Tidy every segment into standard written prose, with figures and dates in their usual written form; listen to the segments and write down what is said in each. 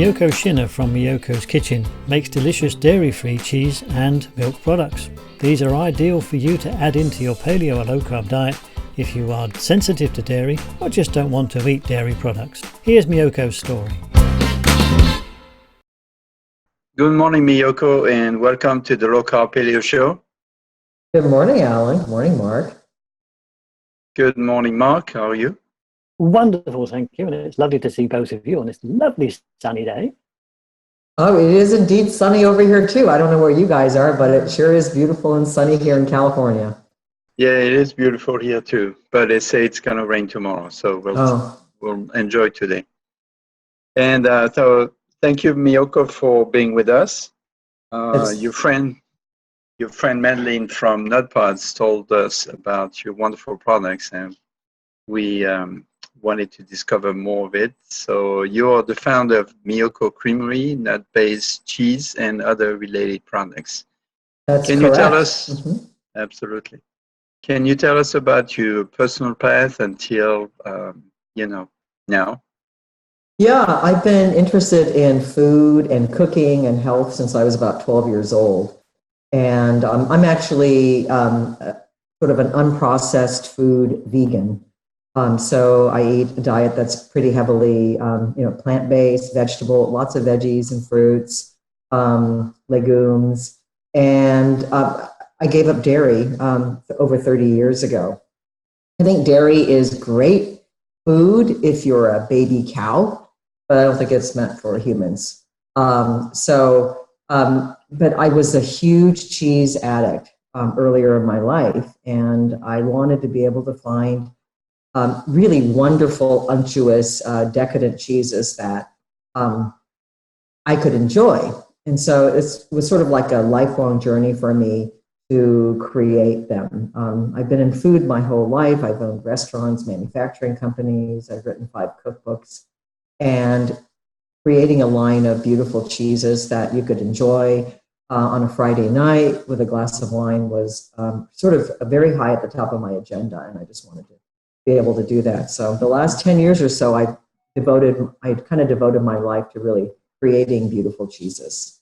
Miyoko Schinner from Miyoko's Kitchen makes delicious dairy-free cheese and milk products. These are ideal for you to add into your paleo or low-carb diet if you are sensitive to dairy or just don't want to eat dairy products. Here's Miyoko's story. Good morning, Miyoko, and welcome to the Raw Carb Paleo Show. Good morning, Alan. Good morning, Mark. Good morning, Mark. How are you? Wonderful, thank you. And it's lovely to see both of you on this lovely sunny day. Oh, it is indeed sunny over here, too. I don't know where you guys are, but it sure is beautiful and sunny here in California. Yeah, it is beautiful here, too. But they say it's going to rain tomorrow, so we'll enjoy today. And so thank you, Miyoko, for being with us. Your friend Madeline from NutPods told us about your wonderful products, and we wanted to discover more of it. So you're the founder of Miyoko Creamery, nut-based cheese, and other related products. That's Can correct. You tell us? Absolutely. Can you tell us about your personal path until now? Yeah, I've been interested in food and cooking and health since I was about 12 years old. And I'm actually sort of an unprocessed food vegan. So I eat a diet that's pretty heavily, plant-based, vegetable, lots of veggies and fruits, legumes. And I gave up dairy over 30 years ago. I think dairy is great food if you're a baby cow, but I don't think it's meant for humans. But I was a huge cheese addict earlier in my life, and I wanted to be able to find really wonderful, unctuous, decadent cheeses that I could enjoy. And so it was sort of like a lifelong journey for me to create them. I've been in food my whole life. I've owned restaurants, manufacturing companies. I've written 5 cookbooks. And creating a line of beautiful cheeses that you could enjoy on a Friday night with a glass of wine was sort of very high at the top of my agenda, and I just wanted to be able to do that. So the last 10 years or so, I kind of devoted my life to really creating beautiful cheeses.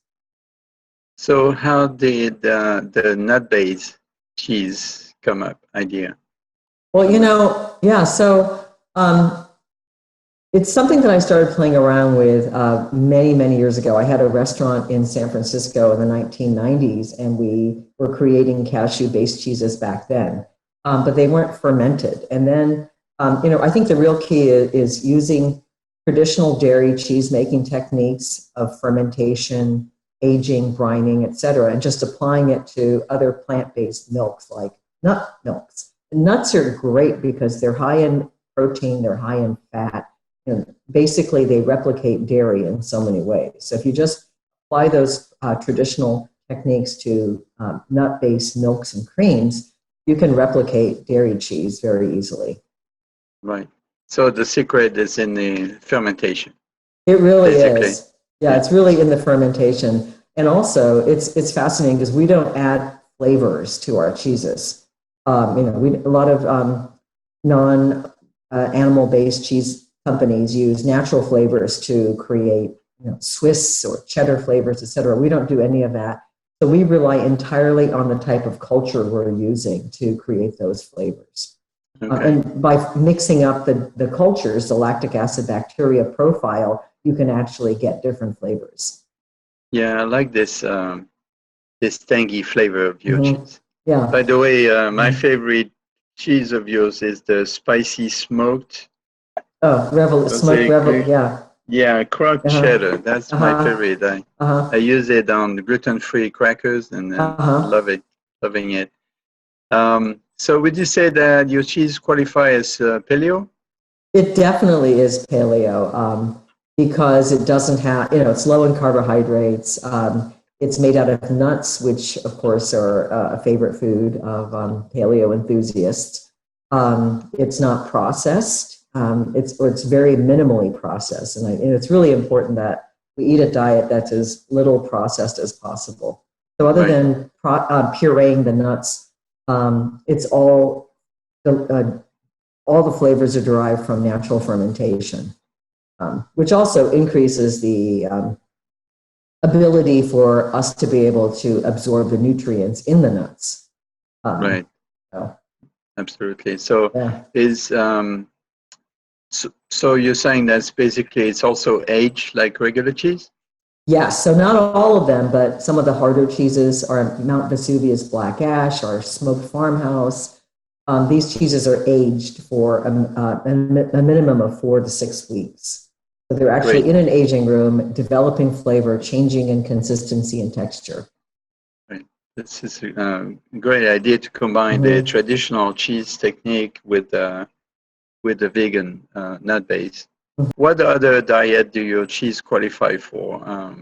So how did the nut-based cheese come up idea? Well, so it's something that I started playing around with many, many years ago. I had a restaurant in San Francisco in the 1990s, and we were creating cashew-based cheeses back then, but they weren't fermented. And then, I think the real key is using traditional dairy cheese-making techniques of fermentation, aging, brining, et cetera, and just applying it to other plant-based milks like nut milks. Nuts are great because they're high in protein, they're high in fat. And basically, they replicate dairy in so many ways. So if you just apply those traditional techniques to nut-based milks and creams, you can replicate dairy cheese very easily. Right. So the secret is in the fermentation. It really is. Yeah, it's really in the fermentation. And also, it's fascinating because we don't add flavors to our cheeses. A lot of non-animal-based cheese companies use natural flavors to create, Swiss or cheddar flavors, et cetera. We don't do any of that. So we rely entirely on the type of culture we're using to create those flavors. Okay. And by mixing up the cultures, the lactic acid bacteria profile, you can actually get different flavors. Yeah, I like this tangy flavor of your cheese. Yeah. By the way, my favorite cheese of yours is the spicy smoked. Oh, smoked Rebel, yeah. Yeah, crock cheddar. That's my favorite. I use it on gluten-free crackers and loving it. So would you say that your cheese qualify as paleo? It definitely is paleo because it doesn't have, it's low in carbohydrates. It's made out of nuts, which of course are a favorite food of paleo enthusiasts. It's not processed. It's very minimally processed, and it's really important that we eat a diet that's as little processed as possible. So other than pureeing the nuts, it's all the flavors are derived from natural fermentation. which also increases the ability for us to be able to absorb the nutrients in the nuts. Right. So, absolutely. So yeah. So you're saying that's basically it's also aged like regular cheese? Yes, so not all of them, but some of the harder cheeses are Mount Vesuvius Black Ash or Smoked Farmhouse. These cheeses are aged for a minimum of 4 to 6 weeks. So they're actually in an aging room, developing flavor, changing in consistency and texture. Right. This is a great idea to combine the traditional cheese technique with the vegan nut base. What other diet do your cheese qualify for?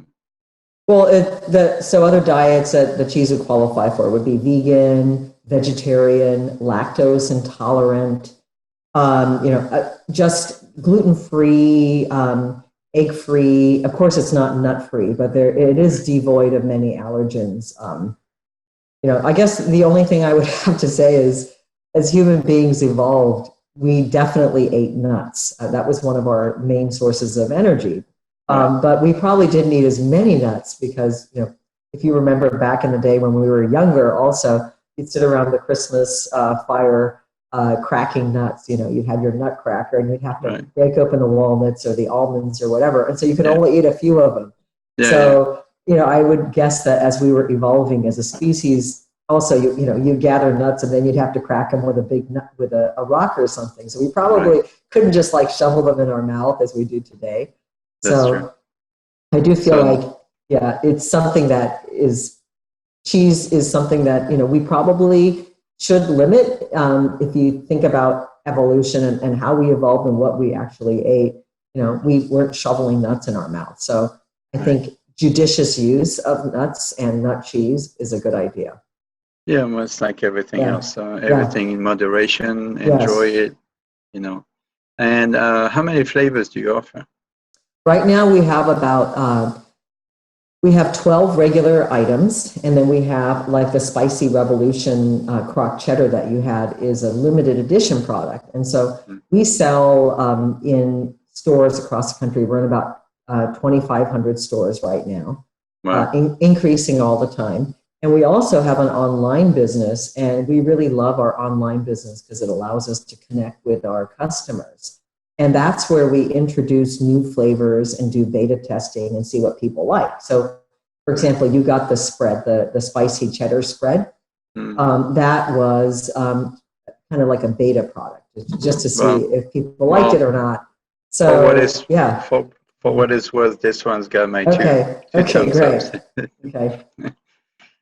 Well, so other diets that the cheese would qualify for would be vegan, vegetarian, lactose intolerant, just gluten-free, egg-free. Of course, it's not nut-free, but it is devoid of many allergens. I guess the only thing I would have to say is, as human beings evolved, we definitely ate nuts. That was one of our main sources of energy. But we probably didn't eat as many nuts because, if you remember back in the day when we were younger, also, you'd sit around the Christmas fire cracking nuts. You'd have your nut cracker and you'd have to break open the walnuts or the almonds or whatever. And so you could only eat a few of them. I would guess that as we were evolving as a species, also, you'd gather nuts and then you'd have to crack them with a big nut, with a rock or something. So we probably couldn't just like shovel them in our mouth as we do today. That's true. I do feel like, it's something cheese is something that, we probably should limit. If you think about evolution and how we evolved and what we actually ate, we weren't shoveling nuts in our mouth. So I think judicious use of nuts and nut cheese is a good idea. Yeah, well, it's like everything else. Everything in moderation, enjoy it, And how many flavors do you offer? Right now we have we have 12 regular items, and then we have like the Spicy Revolution crock cheddar that you had is a limited edition product. And so we sell in stores across the country. We're in about 2,500 stores right now, increasing all the time. And we also have an online business, and we really love our online business because it allows us to connect with our customers. And that's where we introduce new flavors and do beta testing and see what people like. So, for example, you got the spread, the spicy cheddar spread. That was kind of like a beta product, just to see if people liked it or not. So, for what it's worth, this one's got my two thumbs great. up.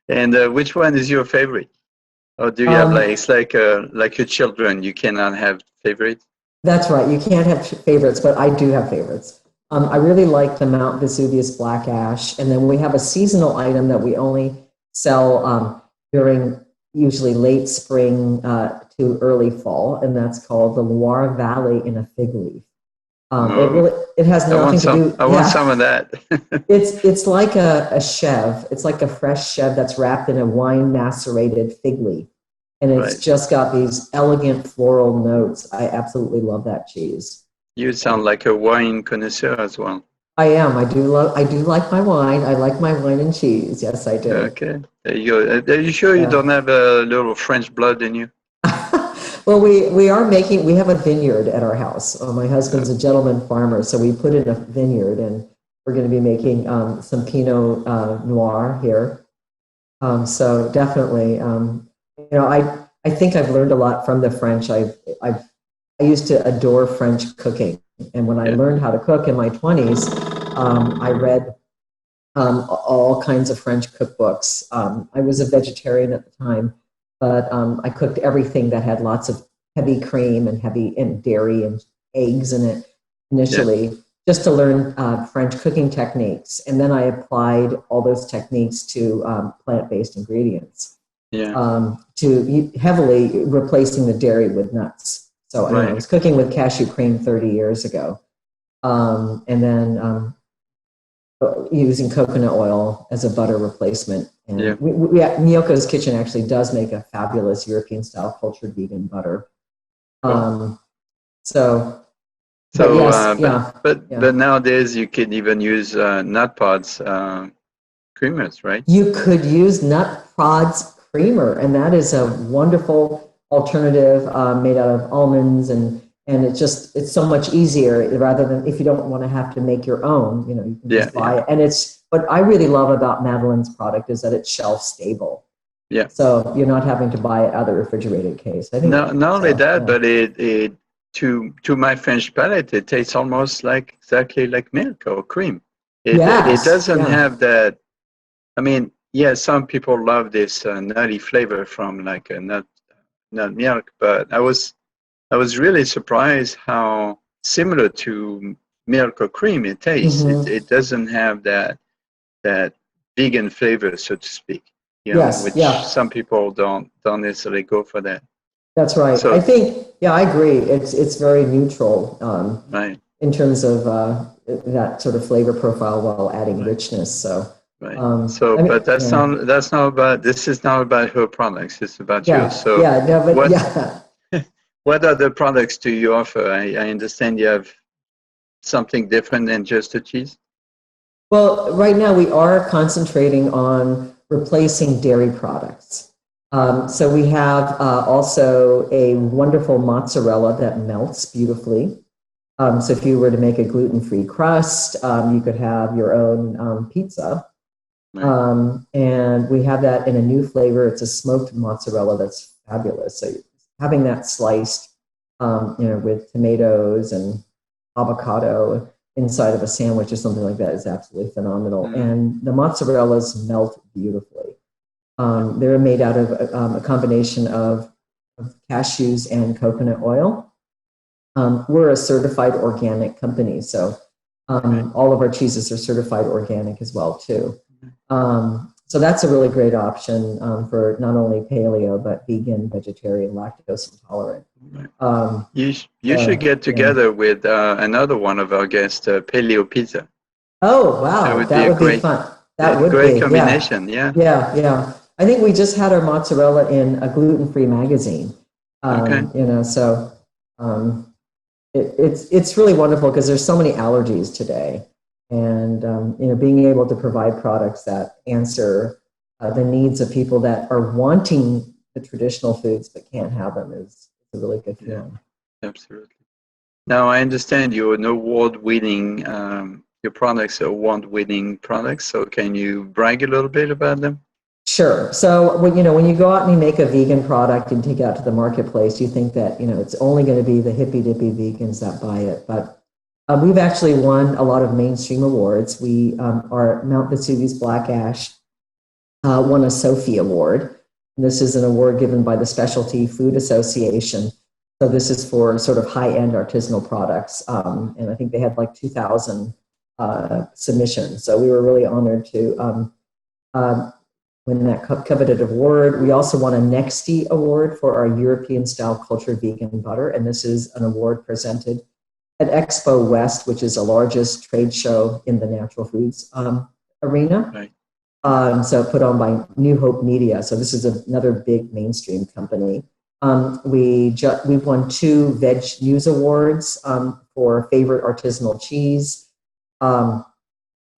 And which one is your favorite? Or do you have it's like your children, you cannot have favorites? That's right. You can't have favorites, but I do have favorites. I really like the Mount Vesuvius Black Ash. And then we have a seasonal item that we only sell during usually late spring to early fall. And that's called the Loire Valley in a fig leaf. It has nothing to do. I want some of that. It's like a chev. It's like a fresh chev that's wrapped in a wine macerated fig leaf. And it's just got these elegant floral notes. I absolutely love that cheese. You sound like a wine connoisseur as well. I am. I do like my wine. I like my wine and cheese. Yes, I do. Okay. There you go. Are you sure you don't have a little French blood in you? Well, we have a vineyard at our house. My husband's a gentleman farmer, so we put in a vineyard, and we're going to be making some Pinot Noir here. So definitely, I think I've learned a lot from the French. I used to adore French cooking, and when I learned how to cook in my 20s, I read all kinds of French cookbooks. I was a vegetarian at the time. But I cooked everything that had lots of heavy cream and dairy and eggs in it initially, just to learn French cooking techniques. And then I applied all those techniques to plant-based ingredients, to heavily replacing the dairy with nuts. So I was cooking with cashew cream 30 years ago, and then using coconut oil as a butter replacement. And Miyoko's Kitchen actually does make a fabulous European-style cultured vegan butter. So So, but yes, but nowadays you can even use nut pods creamers, right? You could use nut pods creamer, and that is a wonderful alternative made out of almonds, and it's so much easier rather than if you don't want to have to make your own, you can just buy it. And it's what I really love about Madeline's product is that it's shelf stable. Yeah. So you're not having to buy it out of the refrigerated case. I think not only that, but it to my French palate, it tastes almost exactly like milk or cream. It doesn't have that. I mean, some people love this nutty flavor from like a nut milk, but I was really surprised how similar to milk or cream it tastes. Mm-hmm. It doesn't have that vegan flavor, so to speak. Which some people don't necessarily go for that. That's right. So, I think, I agree. It's very neutral right. in terms of that sort of flavor profile while adding richness. So. Right. But that's not about. This is not about her products. It's about you. So what other products do you offer? I understand you have something different than just the cheese. Well, right now we are concentrating on replacing dairy products. So we have also a wonderful mozzarella that melts beautifully. So if you were to make a gluten-free crust, you could have your own pizza. Right. And we have that in a new flavor. It's a smoked mozzarella that's fabulous. So having that sliced, with tomatoes and avocado inside of a sandwich or something like that is absolutely phenomenal. Mm. And the mozzarellas melt beautifully. They're made out of a combination of cashews and coconut oil. We're a certified organic company, so all of our cheeses are certified organic as well too. So that's a really great option for not only paleo but vegan, vegetarian, lactose intolerant. You should get together with another one of our guests, Paleo Pizza. Oh wow, that would be fun. That would be great combination. Yeah. I think we just had our mozzarella in a gluten-free magazine. So it's really wonderful because there's so many allergies today. And being able to provide products that answer the needs of people that are wanting the traditional foods but can't have them is a really good feeling. Yeah, absolutely. Now I understand you're an award-winning. Your products are award-winning products. So can you brag a little bit about them? Sure. So when you go out and you make a vegan product and take it out to the marketplace, you think that it's only going to be the hippy-dippy vegans that buy it, but we've actually won a lot of mainstream awards. We our Mount Vesuvius Black Ash won a Sophie Award. And this is an award given by the Specialty Food Association. So this is for sort of high-end artisanal products. And I think they had like 2,000 submissions. So we were really honored to win that coveted award. We also won a Nexty Award for our European-style cultured vegan butter. And this is an award presented at Expo West, which is the largest trade show in the natural foods arena. Right. So put on by New Hope Media. So this is another big mainstream company. We've won 2 Veg News Awards for favorite artisanal cheese.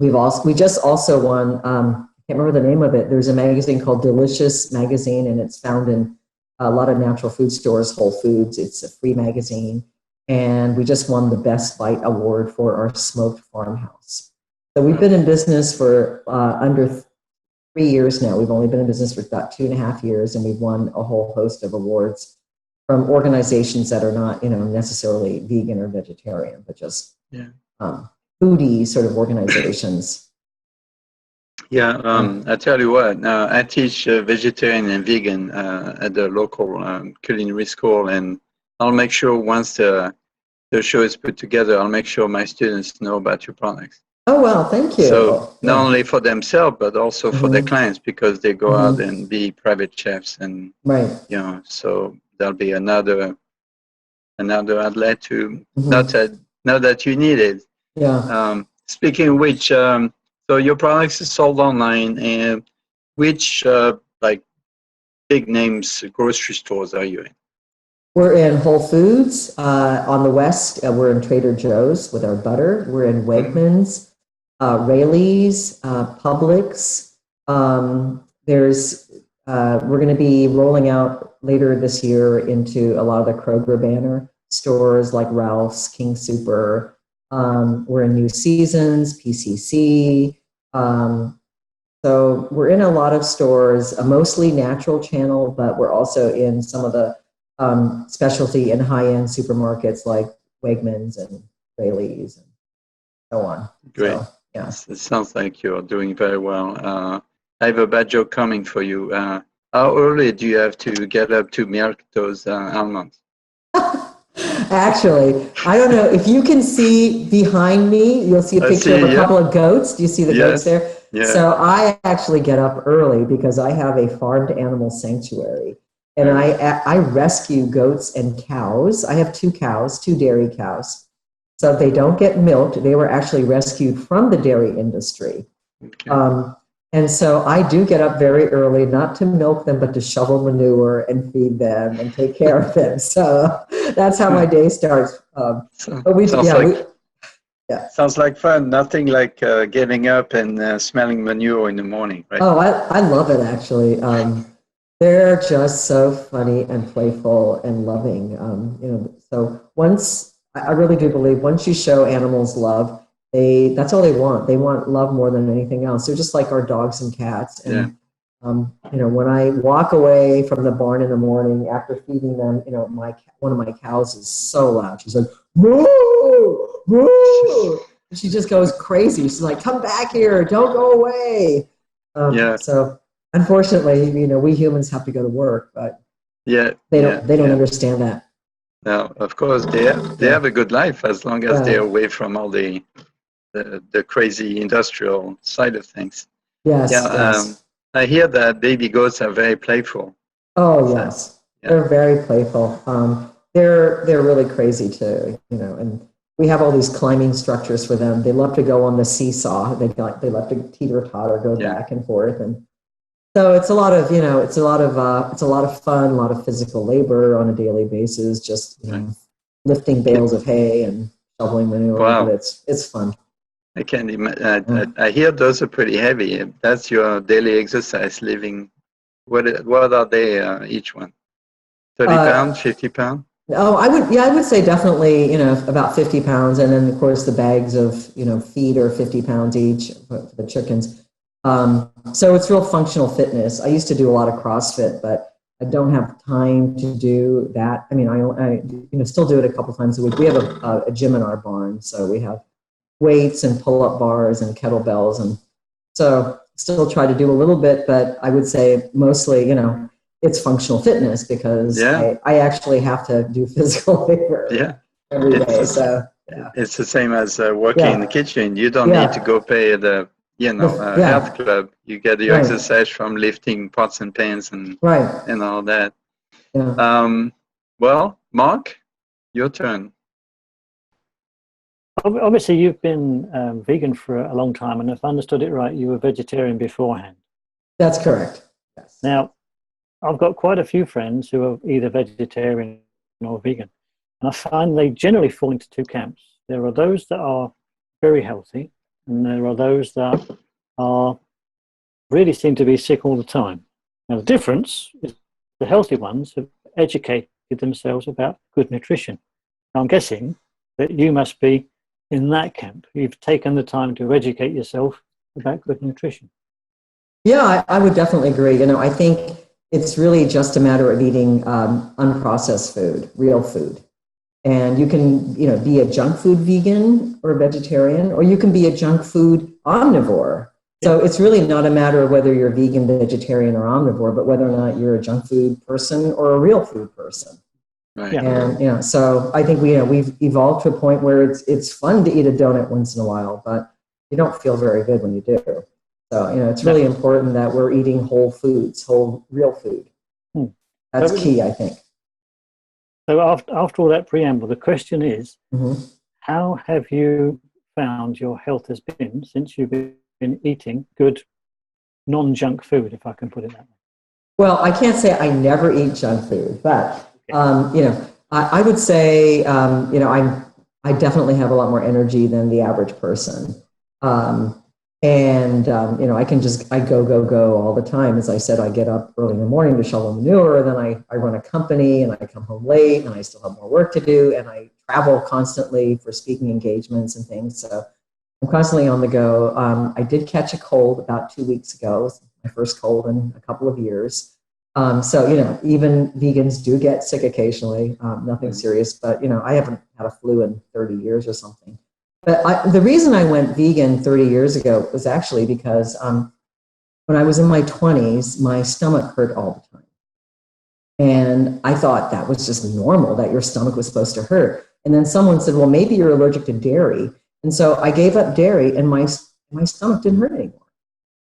We just also won, I can't remember the name of it. There's a magazine called Delicious Magazine, and it's found in a lot of natural food stores, Whole Foods. It's a free magazine. And we just won the Best Bite Award for our smoked farmhouse. So we've been in business for under 3 years now. We've only been in business for about 2.5 years, and we've won a whole host of awards from organizations that are not, necessarily vegan or vegetarian, but just foodie sort of organizations. Yeah, I tell you what, I teach vegetarian and vegan at the local culinary school, and I'll make sure once the show is put together, I'll make sure my students know about your products. Oh, well, thank you. So not only for themselves, but also for their clients, because they go out and be private chefs, and so there'll be another outlet to not that you need it. Yeah. Speaking of which, so your products is sold online, and which big names grocery stores are you in? We're in Whole Foods. On the West, we're in Trader Joe's with our butter. We're in Wegmans, Raley's, Publix. We're going to be rolling out later this year into a lot of the Kroger banner stores like Ralph's, King Super. We're in New Seasons, PCC. So we're in a lot of stores, a mostly natural channel, but we're also in some of the specialty and high-end supermarkets like Wegmans and Raley's and so on. Great. So, yeah. It sounds like you're doing very well. I have a bad joke coming for you. How early do you have to get up to milk those almonds? Actually, I don't know. If you can see behind me, you'll see a picture of a couple of goats. Do you see the goats there? Yeah. So I actually get up early because I have a farmed animal sanctuary. And I rescue goats and cows. I have 2 cows, 2 dairy cows. So they don't get milked. They were actually rescued from the dairy industry. Okay. And so I do get up very early, not to milk them, but to shovel manure and feed them and take care of them. So that's how my day starts. Sounds like fun. Nothing like getting up and smelling manure in the morning, right? Oh, I love it, actually. They're just so funny and playful and loving. So I really do believe once you show animals love, that's all they want. They want love more than anything else. They're just like our dogs and cats. And when I walk away from the barn in the morning after feeding them, one of my cows is so loud. She's like, "Moo, moo!" She just goes crazy. She's like, "Come back here! Don't go away!" So unfortunately, we humans have to go to work, but they don't understand that. Now, of course, they have a good life as long as they're away from all the crazy industrial side of things. Yes. I hear that baby goats are very playful. Oh, yes. Yeah. They're very playful. They're really crazy too, and we have all these climbing structures for them. They love to go on the seesaw. They love to teeter-totter, go back and forth. And so it's a lot of fun, a lot of physical labor on a daily basis, just lifting bales of hay and shoveling manure. Wow. But it's fun. I can't imagine. I hear those are pretty heavy. That's your daily exercise living. What are they each one? 30 pounds, 50 pounds? Oh, I would say definitely, about 50 pounds. And then of course the bags of, feed are 50 pounds each for the chickens. So it's real functional fitness. I used to do a lot of CrossFit, but I don't have time to do that. I mean, I still do it a couple times a week. We have a gym in our barn, so we have weights and pull-up bars and kettlebells, and so still try to do a little bit, but I would say mostly, it's functional fitness because I actually have to do physical labor every day. It's the same as working in the kitchen. You don't need to go pay the health club. You get your exercise from lifting pots and pans and all that. Yeah. Well, Mark, your turn. Obviously, you've been vegan for a long time, and if I understood it right, you were vegetarian beforehand. That's correct. Yes. Now, I've got quite a few friends who are either vegetarian or vegan, and I find they generally fall into 2 camps. There are those that are very healthy, and there are those that really seem to be sick all the time. Now, the difference is the healthy ones have educated themselves about good nutrition. Now, I'm guessing that you must be in that camp. You've taken the time to educate yourself about good nutrition. Yeah, I would definitely agree. I think it's really just a matter of eating unprocessed food, real food. And you can, be a junk food vegan or vegetarian, or you can be a junk food omnivore. So it's really not a matter of whether you're vegan, vegetarian, or omnivore, but whether or not you're a junk food person or a real food person. Right. And so I think we've evolved to a point where it's fun to eat a donut once in a while, but you don't feel very good when you do. So it's really important that we're eating whole foods, whole real food. That's key, I think. So after all that preamble, the question is, how have you found your health has been since you've been eating good non-junk food, if I can put it that way? Well, I can't say I never eat junk food, but You know, I would say, you know, I definitely have a lot more energy than the average person. You know, I go all the time. As I said, I get up early in the morning to shovel manure, then I run a company, and I come home late, and I still have more work to do, and I travel constantly for speaking engagements and things. So I'm constantly on the go. I did catch a cold about 2 weeks ago. It was my first cold in a couple of years. So, you know, even vegans do get sick occasionally, nothing serious, but, you know, I haven't had a flu in 30 years or something. But the reason I went vegan 30 years ago was actually because when I was in my 20s, my stomach hurt all the time. And I thought that was just normal, that your stomach was supposed to hurt. And then someone said, well, maybe you're allergic to dairy. And so I gave up dairy, and my stomach didn't hurt anymore.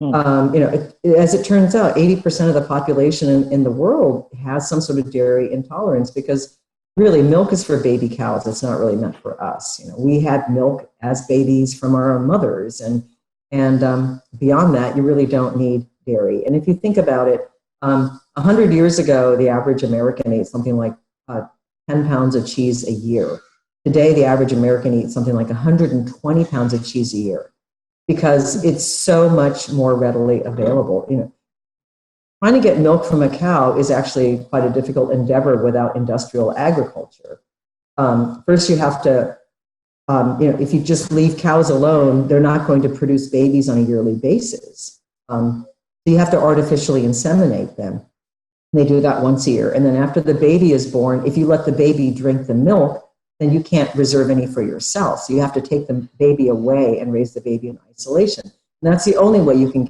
You know, as it turns out, 80% of the population in the world has some sort of dairy intolerance, because really milk is for baby cows. It's not really meant for us. You know, we had milk as babies from our mothers, and beyond that, you really don't need dairy. And if you think about it, 100 years ago, the average American ate something like 10 pounds of cheese a year. Today, the average American eats something like 120 pounds of cheese a year, because it's so much more readily available. You know, trying to get milk from a cow is actually quite a difficult endeavor without industrial agriculture. First, you have to, you know, if you just leave cows alone, they're not going to produce babies on a yearly basis. So you have to artificially inseminate them. They do that once a year. And then after the baby is born, if you let the baby drink the milk, then you can't reserve any for yourself. So you have to take the baby away and raise the baby in isolation. And that's the only way you can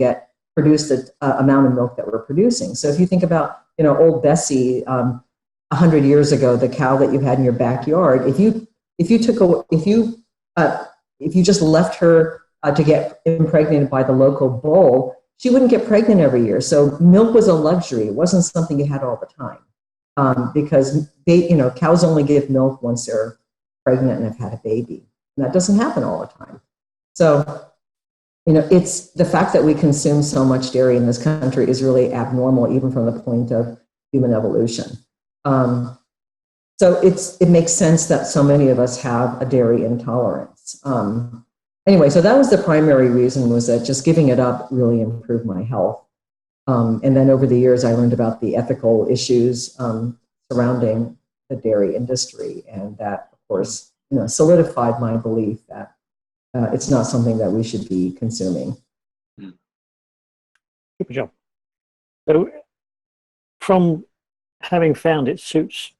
produce the amount of milk that we're producing. So if you think about, you know, old Bessie, 100 years ago, the cow that you had in your backyard, if you just left her to get impregnated by the local bull, she wouldn't get pregnant every year. So milk was a luxury. It wasn't something you had all the time, because you know, cows only give milk once they're pregnant and have had a baby, and that doesn't happen all the time. So, you know, it's the fact that we consume so much dairy in this country is really abnormal, even from the point of human evolution. So it makes sense that so many of us have a dairy intolerance. Anyway, so that was the primary reason, was that just giving it up really improved my health. And then over the years, I learned about the ethical issues surrounding the dairy industry, and that, of course, you know, solidified my belief that it's not something that we should be consuming. Good job. So, from having found it suits,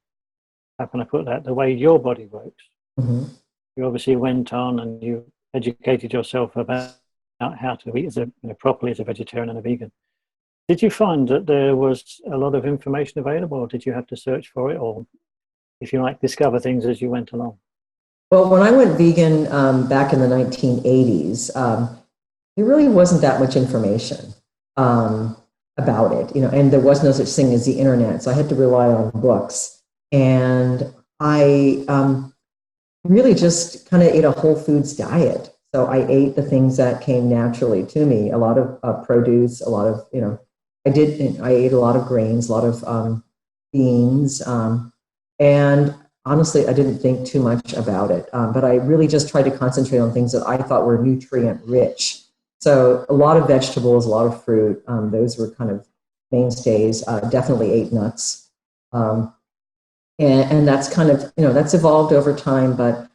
how can I put that, the way your body works, you obviously went on and you educated yourself about how to eat properly as a vegetarian and a vegan. Did you find that there was a lot of information available, or did you have to search for it, or, if you like, discover things as you went along? Well, when I went vegan back in the 1980s, there really wasn't that much information about it, you know, and there was no such thing as the internet, so I had to rely on books. And I really just kind of ate a whole foods diet. So I ate the things that came naturally to me, a lot of produce, a lot of, you know, I ate a lot of grains, a lot of beans, and honestly, I didn't think too much about it, but I really just tried to concentrate on things that I thought were nutrient rich. So a lot of vegetables, a lot of fruit, those were kind of mainstays. Definitely ate nuts. And that's kind of, you know, that's evolved over time. But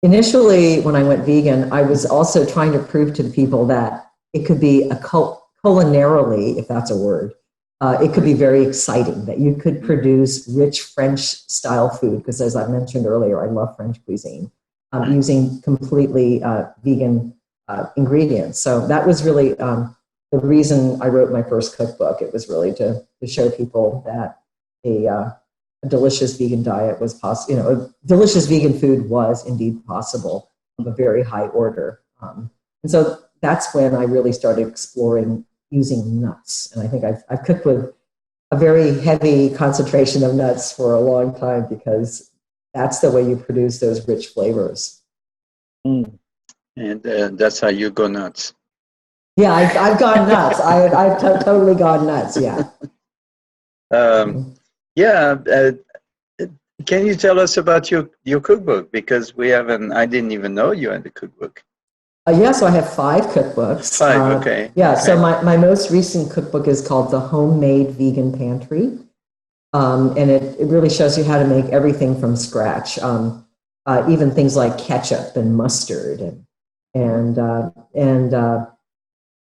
initially, when I went vegan, I was also trying to prove to the people that it could be culinarily, if that's a word, it could be very exciting, that you could produce rich French-style food, because as I mentioned earlier, I love French cuisine, using completely vegan ingredients. So that was really the reason I wrote my first cookbook. It was really to show people that a delicious vegan diet was possible. You know, a delicious vegan food was indeed possible of a very high order. And so that's when I really started exploring using nuts. And I think I've cooked with a very heavy concentration of nuts for a long time, because that's the way you produce those rich flavors. And that's how you go nuts. Yeah, I've gone nuts. I've totally gone nuts, yeah. Yeah. Can you tell us about your cookbook? Because I didn't even know you had a cookbook. Yeah, so I have 5 cookbooks. 5, okay. Yeah, okay. So my most recent cookbook is called The Homemade Vegan Pantry. And it really shows you how to make everything from scratch, even things like ketchup and mustard and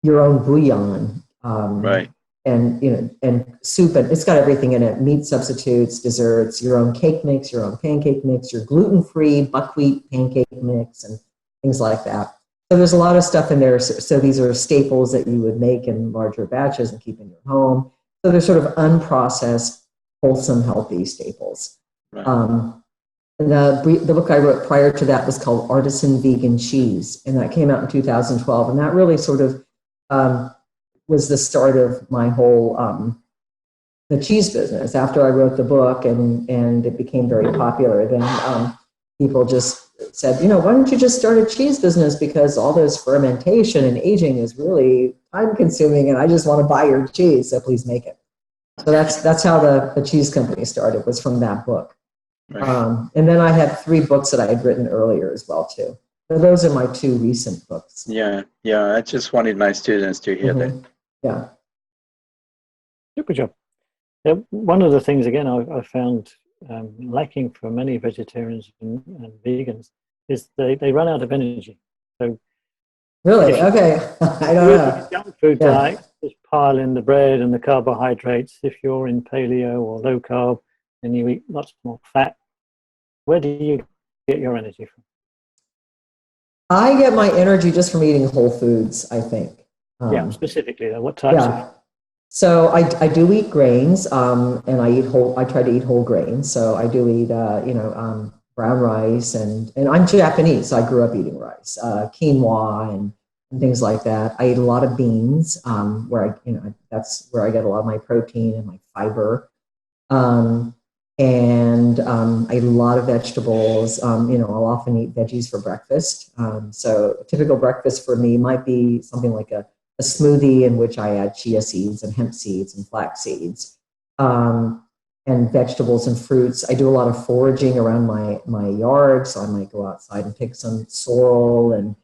your own bouillon. Right. And soup, and it's got everything in it: meat substitutes, desserts, your own cake mix, your own pancake mix, your gluten-free buckwheat pancake mix, and things like that. So there's a lot of stuff in there. So these are staples that you would make in larger batches and keep in your home. So they're sort of unprocessed, wholesome, healthy staples. Right. The book I wrote prior to that was called Artisan Vegan Cheese, and that came out in 2012. And that really sort of was the start of my whole the cheese business. After I wrote the book and it became very popular, then people just said, why don't you just start a cheese business, because all this fermentation and aging is really time consuming, and I just want to buy your cheese, so please make it. So that's how the cheese company started, was from that book. Right. And then I had 3 books that I had written earlier as well too. So those are my 2 recent books. Yeah. I just wanted my students to hear that. Yeah. Good job. One of the things, again, I found lacking for many vegetarians and vegans is they run out of energy. So really? Okay. I don't know. Junk food diet, just pile in the bread and the carbohydrates. If you're in paleo or low carb and you eat lots more fat, where do you get your energy from? I get my energy just from eating whole foods, I think. Specifically, what types of? So I do eat grains, and I try to eat whole grains. So I do eat, brown rice, and I'm Japanese, so I grew up eating rice, quinoa, and things like that. I eat a lot of beans, that's where I get a lot of my protein and my fiber. And I eat a lot of vegetables. I'll often eat veggies for breakfast. So a typical breakfast for me might be something like a smoothie in which I add chia seeds and hemp seeds and flax seeds, and vegetables and fruits. I do a lot of foraging around my yard, so I might go outside and pick some sorrel and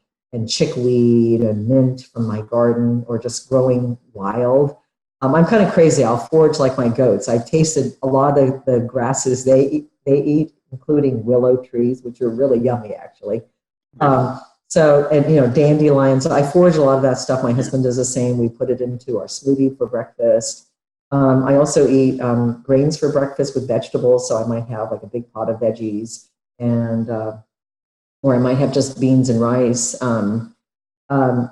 chickweed and mint from my garden, or just growing wild. I'm kind of crazy. I'll forage like my goats. I've tasted a lot of the grasses they eat, including willow trees, which are really yummy, actually. So, dandelions. I forage a lot of that stuff. My husband does the same. We put it into our smoothie for breakfast. I also eat grains for breakfast with vegetables. So I might have like a big pot of veggies, or I might have just beans and rice. And I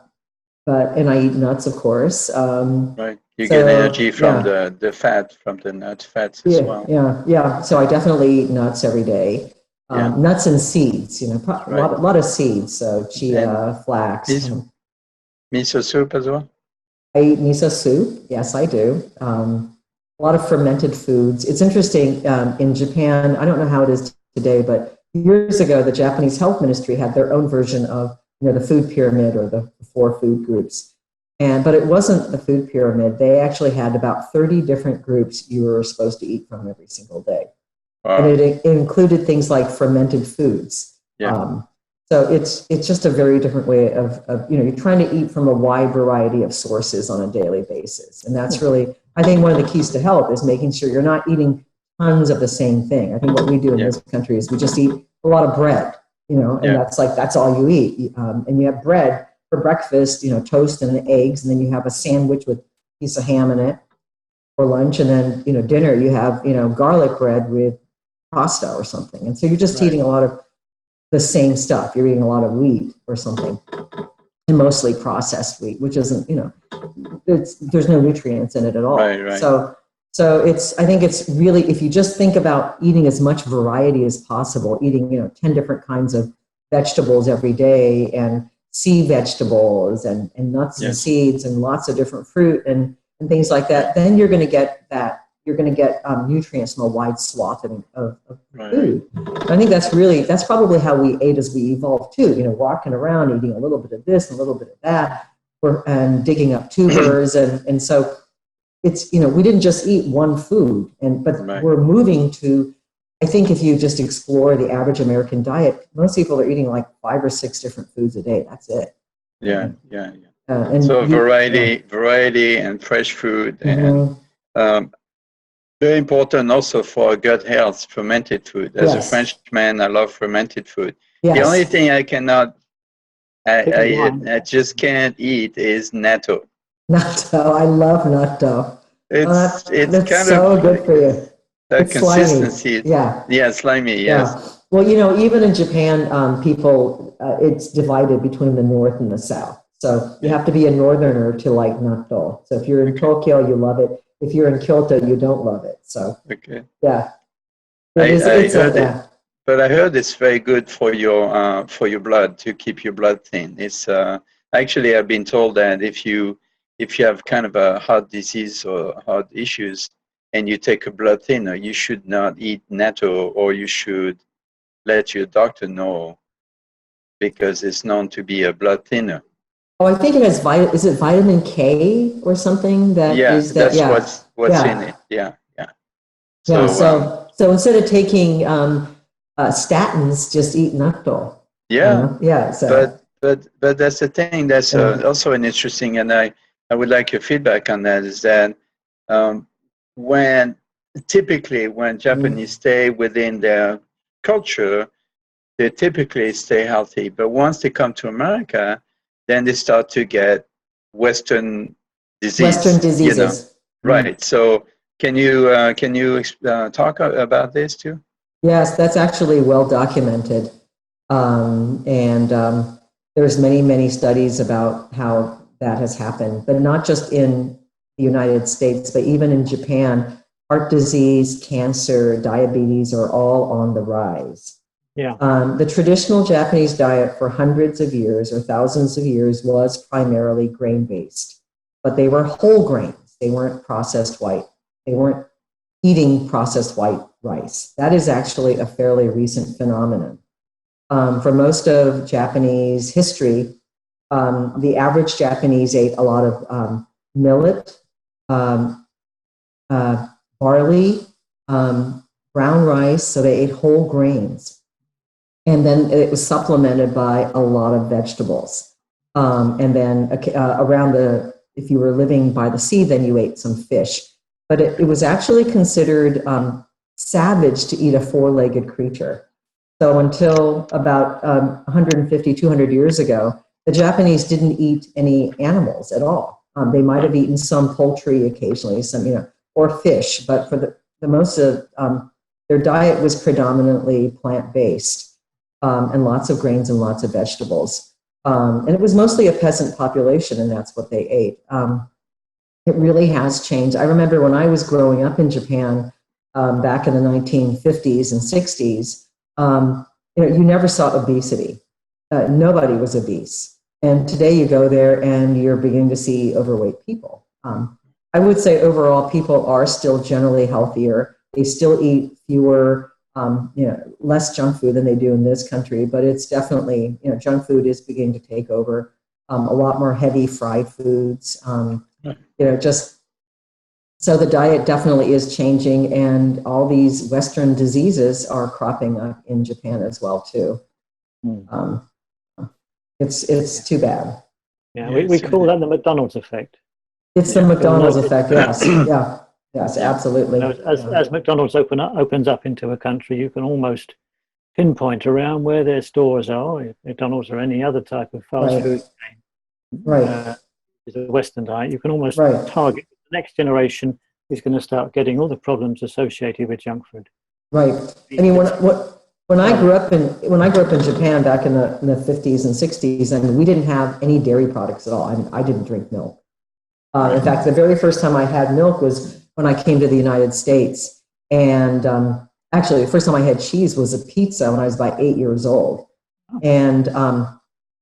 eat nuts, of course. Right. You get energy from the fat, from the nut fats as well. Yeah. So I definitely eat nuts every day. Nuts and seeds, a lot of seeds. So chia, flax. Miso soup as well? I eat miso soup. Yes, I do. A lot of fermented foods. It's interesting. In Japan, I don't know how it is today, but years ago, the Japanese Health Ministry had their own version of the food pyramid, or the 4 food groups. But it wasn't the food pyramid. They actually had about 30 different groups you were supposed to eat from every single day. Wow. And it included things like fermented foods. So it's just a very different way of you're trying to eat from a wide variety of sources on a daily basis. And that's really, I think, one of the keys to health is making sure you're not eating tons of the same thing. I think what we do in this country is we just eat a lot of bread, and that's all you eat. And you have bread for breakfast, toast and eggs, and then you have a sandwich with a piece of ham in it for lunch, and then dinner you have garlic bread with pasta or something. And so you're just eating a lot of the same stuff. You're eating a lot of wheat or something, and mostly processed wheat, which isn't, there's no nutrients in it at all. Right. So I think it's really, if you just think about eating as much variety as possible, eating 10 different kinds of vegetables every day, and sea vegetables and nuts and seeds, and lots of different fruit and things like that, then you're going to get nutrients from a wide swath of food. I think that's probably how we ate as we evolved too, walking around eating a little bit of this and a little bit of that, and digging up tubers. And so it's, we didn't just eat one food, but we're moving to, I think if you just explore the average American diet, most people are eating like 5 or 6 different foods a day. That's it. Yeah. And so variety and fresh food, and very important also for gut health, fermented food. As a Frenchman, I love fermented food. The only thing I cannot, I just can't eat is natto. Natto, I love natto. It's kind so of good for you. The consistency. Slimy. Slimy. Yes. Yeah. Well, even in Japan, people, it's divided between the north and the south. So you have to be a northerner to like natto. So if you're in Tokyo, you love it. If you're in Kyoto, you don't love it. So yeah. I heard it, but I heard it's very good for your blood, to keep your blood thin. It's actually, I've been told that if you have kind of a heart disease or heart issues and you take a blood thinner, you should not eat natto, or you should let your doctor know, because it's known to be a blood thinner. Oh, I think it has is it vitamin K or something that is that? That's what's in it. Yeah. So instead of taking statins, just eat natto. So but that's the thing. That's also an interesting, and I would like your feedback on that. Is that when Japanese stay within their culture, they typically stay healthy. But once they come to America, then they start to get Western diseases. Right. So can you talk about this too? Yes, that's actually well documented, and there's many studies about how that has happened, but not just in the United States, but even in Japan. Heart disease, cancer, diabetes are all on the rise. Yeah. The traditional Japanese diet for hundreds of years or thousands of years was primarily grain-based, but they were whole grains. They weren't processed white. They weren't eating processed white rice. That is actually a fairly recent phenomenon. For most of Japanese history, the average Japanese ate a lot of millet, barley, brown rice, so they ate whole grains. And then it was supplemented by a lot of vegetables. And then if you were living by the sea, then you ate some fish. But it was actually considered savage to eat a 4-legged creature. So until about 150, 200 years ago, the Japanese didn't eat any animals at all. They might have eaten some poultry occasionally, or fish, but for the most of their diet was predominantly plant-based. And lots of grains and lots of vegetables. And it was mostly a peasant population, and that's what they ate. It really has changed. I remember when I was growing up in Japan back in the 1950s and 60s, you never saw obesity. Nobody was obese. And today you go there and you're beginning to see overweight people. I would say overall people are still generally healthier. They still eat fewer less junk food than they do in this country, but it's definitely, junk food is beginning to take over. A lot more heavy fried foods, just so the diet definitely is changing, and all these Western diseases are cropping up in Japan as well too. It's too bad. Yeah, we call that the McDonald's effect. It's the McDonald's effect. Yes, Yes, absolutely. As McDonald's opens up into a country, you can almost pinpoint around where their stores are, McDonald's or any other type of fast food chain. Right. It's a Western diet. You can almost target the next generation is going to start getting all the problems associated with junk food. Right. I mean, when I grew up in Japan back in the 50s and 60s, I mean, we didn't have any dairy products at all. I didn't drink milk. In fact, the very first time I had milk was when I came to the United States. And actually, the first time I had cheese was a pizza when I was about 8 years old. And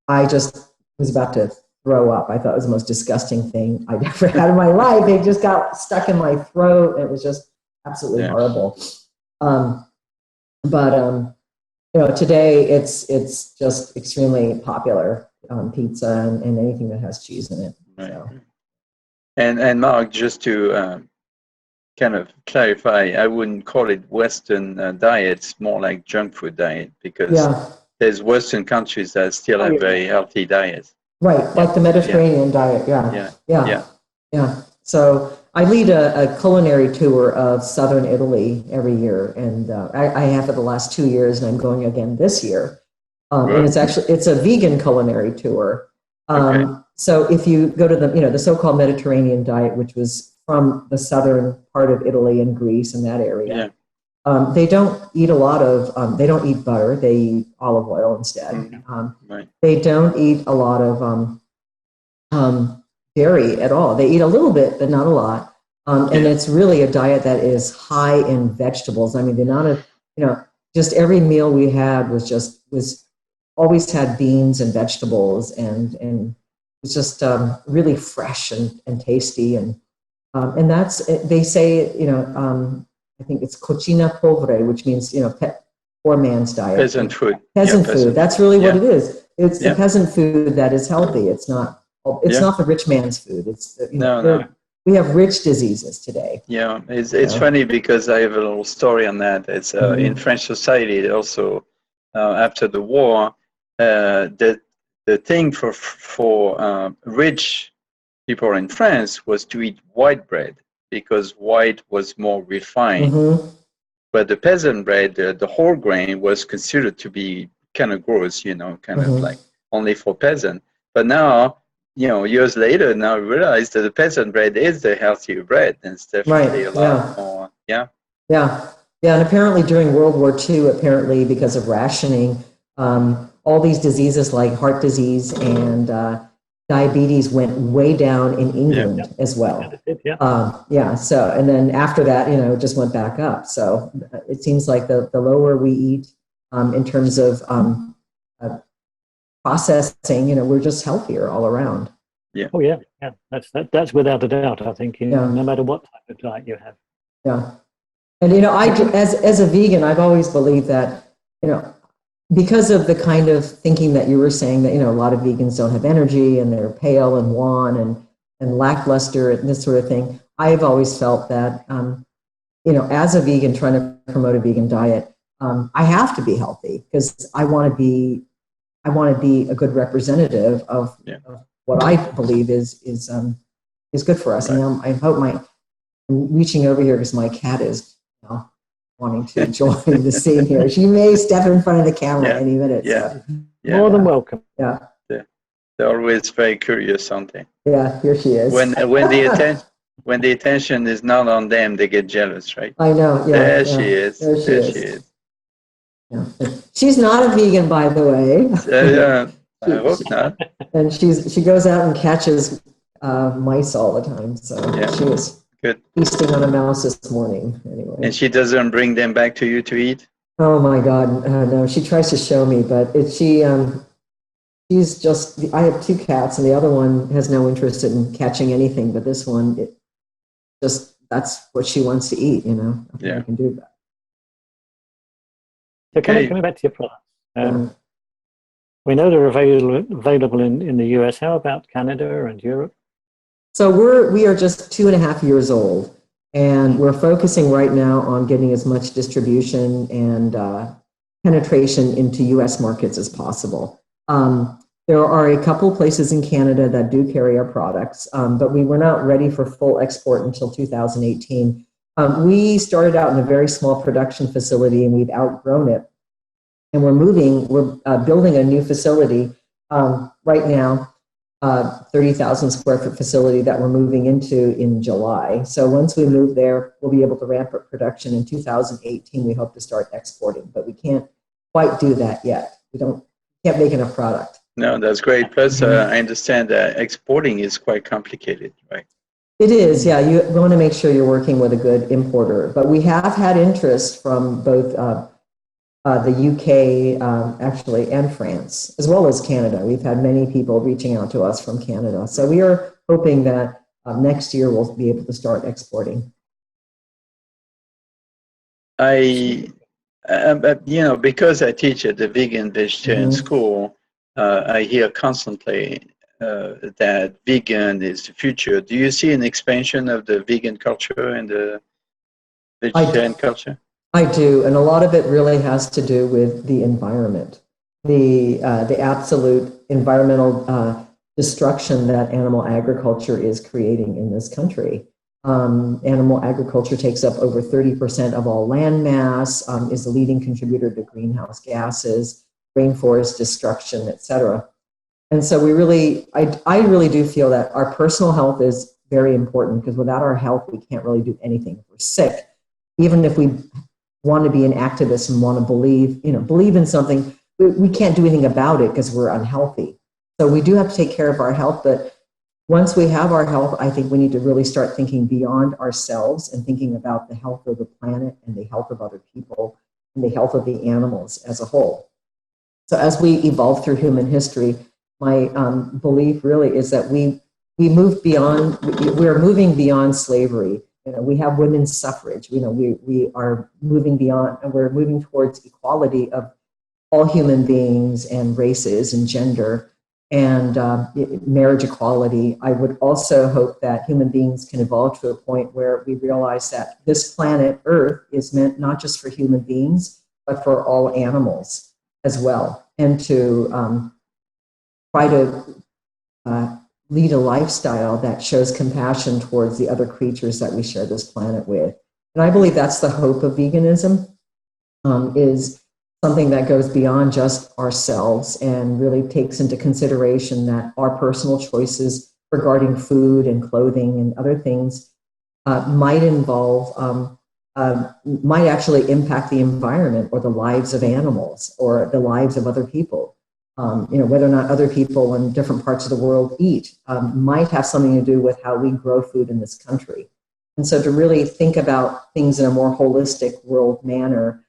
I just was about to throw up. I thought it was the most disgusting thing I'd ever had in my life. It just got stuck in my throat. And it was just absolutely horrible. Today it's just extremely popular, pizza and anything that has cheese in it. So. And Mark, just to kind of clarify, I wouldn't call it Western diet. It's more like junk food diet, because there's Western countries that still have very healthy diets. Right, like the Mediterranean diet. Yeah. So I lead a culinary tour of southern Italy every year, and I have for the last 2 years, and I'm going again this year. And it's a vegan culinary tour. So if you go to the so-called Mediterranean diet, which was from the southern part of Italy and Greece and that area, they don't eat a lot of, they don't eat butter, they eat olive oil instead. They don't eat a lot of dairy at all. They eat a little bit, but not a lot. And it's really a diet that is high in vegetables. I mean, the amount of, just every meal we had was always had beans and vegetables, and it was just really fresh and tasty. And that's, they say, I think it's cucina povere, which means, poor man's diet. Peasant food. Peasant food. That's really what it is. It's the peasant food that is healthy. It's not the rich man's food. It's we have rich diseases today. Yeah, it's funny because I have a little story on that. It's in French society also after the war, the thing for rich people in France was to eat white bread, because white was more refined. But the peasant bread, the whole grain, was considered to be kind of gross, kind of like only for peasant. But now, years later, now I realize that the peasant bread is the healthier bread, and it's definitely a lot more. Yeah. And apparently during World War II, apparently because of rationing, all these diseases like heart disease and diabetes went way down in England as well. So, and then after that, it just went back up. So it seems like the lower we eat in terms of processing, we're just healthier all around. That's without a doubt. I think no matter what type of diet you have. And I as a vegan, I've always believed that because of the kind of thinking that you were saying, that a lot of vegans don't have energy and they're pale and wan and lackluster and this sort of thing. I've always felt that as a vegan trying to promote a vegan diet, I have to be healthy, because I want to be a good representative of what I believe is good for us. And I hope I'm reaching over here because my cat is wanting to join the scene here. She may step in front of the camera any minute. More than welcome. They're always very curious, aren't they? Yeah, here she is. When the attention is not on them, they get jealous, right? I know. There she is. There she is. Yeah. She's not a vegan, by the way. I hope not. And she goes out and catches mice all the time. So she was feasting on a mouse this morning. Anyway. And she doesn't bring them back to you to eat? Oh my God, no. She tries to show me, but she's just. I have 2 cats, and the other one has no interest in catching anything. But this one, that's what she wants to eat. Nothing I can do about it. So coming back to your products, we know they're available in the US. How about Canada and Europe? So we are just 2.5 years old, and we're focusing right now on getting as much distribution and penetration into US markets as possible. There are a couple places in Canada that do carry our products, but we were not ready for full export until 2018. We started out in a very small production facility, and we've outgrown it. And we're building a new facility right now, 30,000 square foot facility that we're moving into in July. So once we move there, we'll be able to ramp up production. In 2018, we hope to start exporting, but we can't quite do that yet. Can't make enough product. No, that's great. Plus, I understand that exporting is quite complicated, right? It is, yeah. You want to make sure you're working with a good importer. But we have had interest from both the UK, actually, and France, as well as Canada. We've had many people reaching out to us from Canada. So we are hoping that next year we'll be able to start exporting. Because I teach at the vegan vegetarian school, I hear constantly that vegan is the future. Do you see an expansion of the vegan culture and the vegetarian culture? I do, and a lot of it really has to do with the environment, the absolute environmental destruction that animal agriculture is creating in this country. Animal agriculture takes up over 30% of all land mass, is the leading contributor to greenhouse gases, rainforest destruction, etc. And so I really do feel that our personal health is very important, because without our health, we can't really do anything. If we're sick, even if we want to be an activist and want to believe in something, we can't do anything about it because we're unhealthy. So we do have to take care of our health, but once we have our health, I think we need to really start thinking beyond ourselves and thinking about the health of the planet and the health of other people and the health of the animals as a whole. So as we evolve through human history, my belief really is that we're moving beyond slavery. We have women's suffrage. We are moving beyond, and we're moving towards equality of all human beings and races and gender, and marriage equality. I would also hope that human beings can evolve to a point where we realize that this planet Earth is meant not just for human beings, but for all animals as well, and to try to lead a lifestyle that shows compassion towards the other creatures that we share this planet with. And I believe that's the hope of veganism, is something that goes beyond just ourselves and really takes into consideration that our personal choices regarding food and clothing and other things might actually impact the environment or the lives of animals or the lives of other people. Whether or not other people in different parts of the world eat might have something to do with how we grow food in this country. And so to really think about things in a more holistic world manner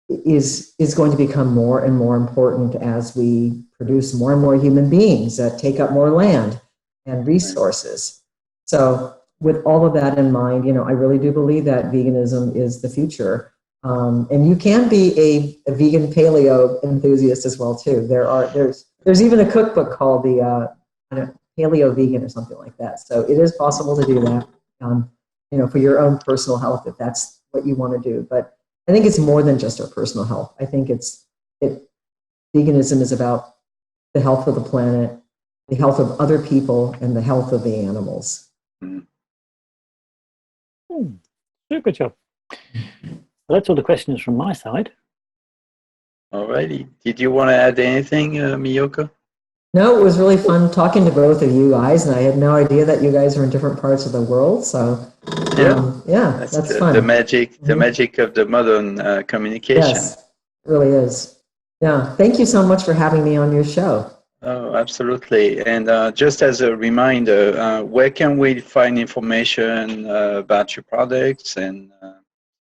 is going to become more and more important as we produce more and more human beings that take up more land and resources. So with all of that in mind, I really do believe that veganism is the future. And you can be a vegan paleo enthusiast as well too. There's even a cookbook called the Paleo Vegan or something like that. So it is possible to do that, for your own personal health if that's what you want to do. But I think it's more than just our personal health. I think veganism is about the health of the planet, the health of other people, and the health of the animals. Super job. Well, that's all the questions from my side. All righty. Did you want to add anything, Miyoko? No, it was really fun talking to both of you guys, and I had no idea that you guys are in different parts of the world. So, that's fun. The magic of the modern communication. Yes, it really is. Yeah, thank you so much for having me on your show. Oh, absolutely. And just as a reminder, where can we find information about your products and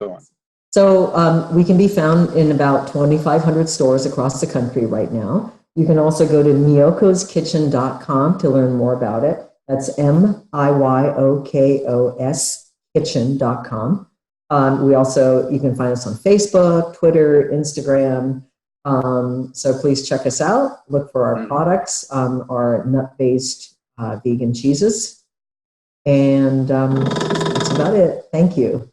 so on? So we can be found in about 2,500 stores across the country right now. You can also go to miyokoskitchen.com to learn more about it. That's MIYOKOS kitchen.com. You can find us on Facebook, Twitter, Instagram. So please check us out. Look for our products, our nut-based vegan cheeses. And that's about it. Thank you.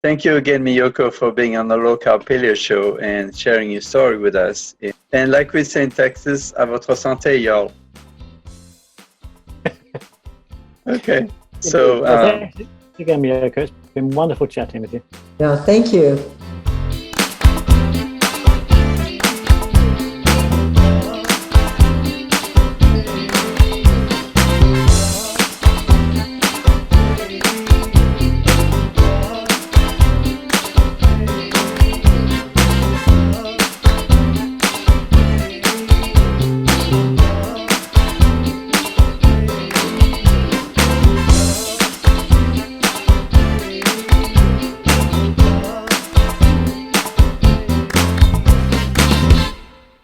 Thank you again, Miyoko, for being on the Low Carb Paleo Show and sharing your story with us. And like we say in Texas, à votre santé, y'all. Okay. So, again, Miyoko, it's been wonderful chatting with you. Yeah, thank you.